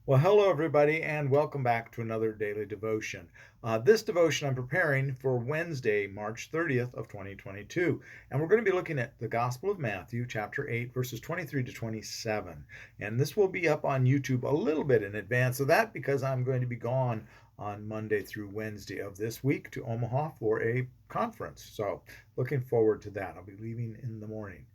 Well, hello, everybody, and welcome back to another daily devotion. This devotion I'm preparing for Wednesday, March 30th of 2022, and we're going to be looking at the Gospel of Matthew, chapter 8, verses 23 to 27. And this will be up on YouTube a little bit in advance of that because I'm going to be gone on Monday through Wednesday of this week to Omaha for a conference. So looking forward to that. I'll be leaving in the morning.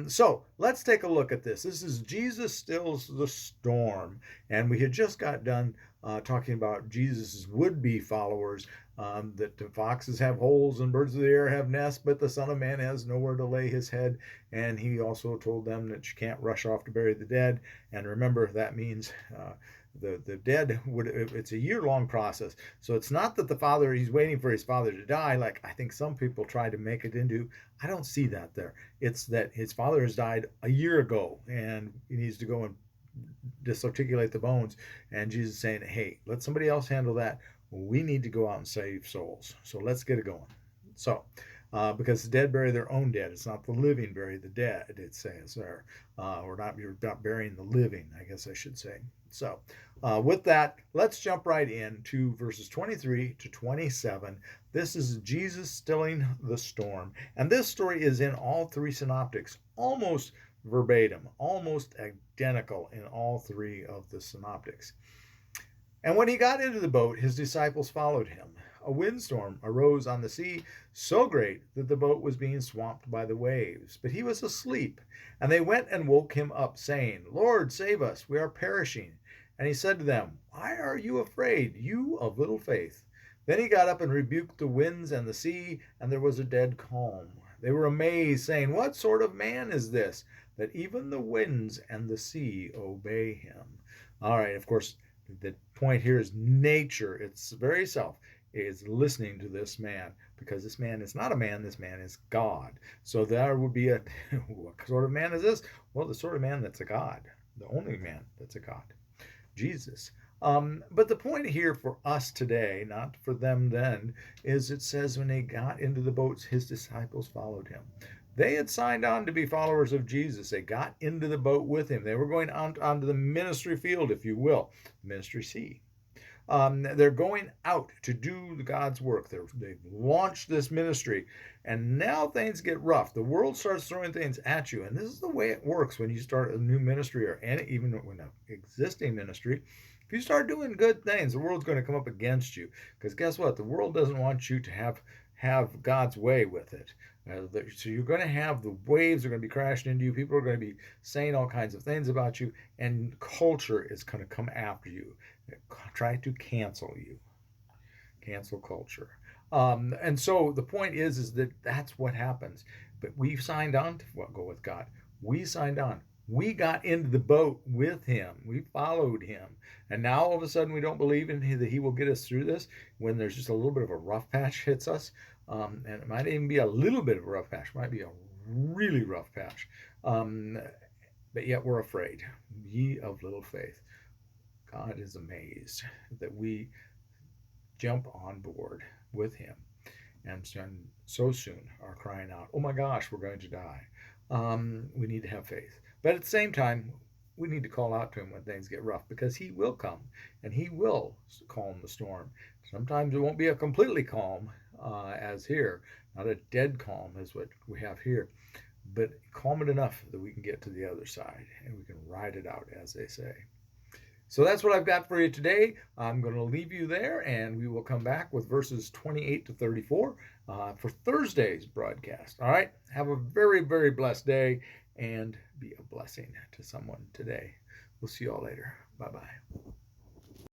So let's take a look at this. This is Jesus stills the storm. And we had just got done talking about Jesus' would-be followers, that the foxes have holes and birds of the air have nests, but the Son of Man has nowhere to lay his head. And he also told them that you can't rush off to bury the dead. And remember, that means the dead it's a year-long process. So it's not that the father, he's waiting for his father to die, like I think some people try to make it into. I don't see that there. It's that his father has died a year ago and he needs to go and disarticulate the bones. And Jesus is saying, hey, let somebody else handle that. We need to go out and save souls. So let's get it going. So, because the dead bury their own dead. It's not the living bury the dead, it says there. You're not burying the living, I guess I should say. So, with that, let's jump right into verses 23 to 27. This is Jesus stilling the storm. And this story is in all three synoptics, almost verbatim, almost identical in all three of the synoptics. And when he got into the boat, his disciples followed him. A windstorm arose on the sea, so great that the boat was being swamped by the waves. But he was asleep. And they went and woke him up, saying, Lord, save us, we are perishing. And he said to them, Why are you afraid, you of little faith? Then he got up and rebuked the winds and the sea, and there was a dead calm. They were amazed, saying, What sort of man is this, that even the winds and the sea obey him? All right, of course, the point here is nature. It's very self is listening to this man, because this man is not a man, this man is God. So there would be a what sort of man is this? Well, the sort of man that's a God, the only man that's a God, Jesus. But the point here for us today, not for them then, is it says when they got into the boats, his disciples followed him. They had signed on to be followers of Jesus. They got into the boat with him. They were going onto the ministry field, if you will, ministry sea. They're going out to do God's work. They've launched this ministry, and now things get rough. The world starts throwing things at you, and this is the way it works when you start a new ministry, or even when an existing ministry. If you start doing good things, the world's going to come up against you, because guess what? The world doesn't want you to have God's way with it. So you're going to have the waves are going to be crashing into you. People are going to be saying all kinds of things about you, and culture is going to come after you, try to cancel you, cancel culture. And so the point is that that's what happens. But we've signed on to go with God. We signed on. We got into the boat with him. We followed him. And now all of a sudden we don't believe in him, that he will get us through this when there's just a little bit of a rough patch hits us. And it might even be a little bit of a rough patch. It might be a really rough patch. But yet we're afraid. Ye of little faith. God is amazed that we jump on board with him, and so soon are crying out, oh my gosh, we're going to die. We need to have faith. But at the same time, we need to call out to him when things get rough, because he will come and he will calm the storm. Sometimes it won't be a completely calm, as here, not a dead calm as what we have here, but calm it enough that we can get to the other side and we can ride it out, as they say. So that's what I've got for you today. I'm going to leave you there, and we will come back with verses 28 to 34 for Thursday's broadcast. All right? Have a very, very blessed day, and be a blessing to someone today. We'll see you all later. Bye-bye.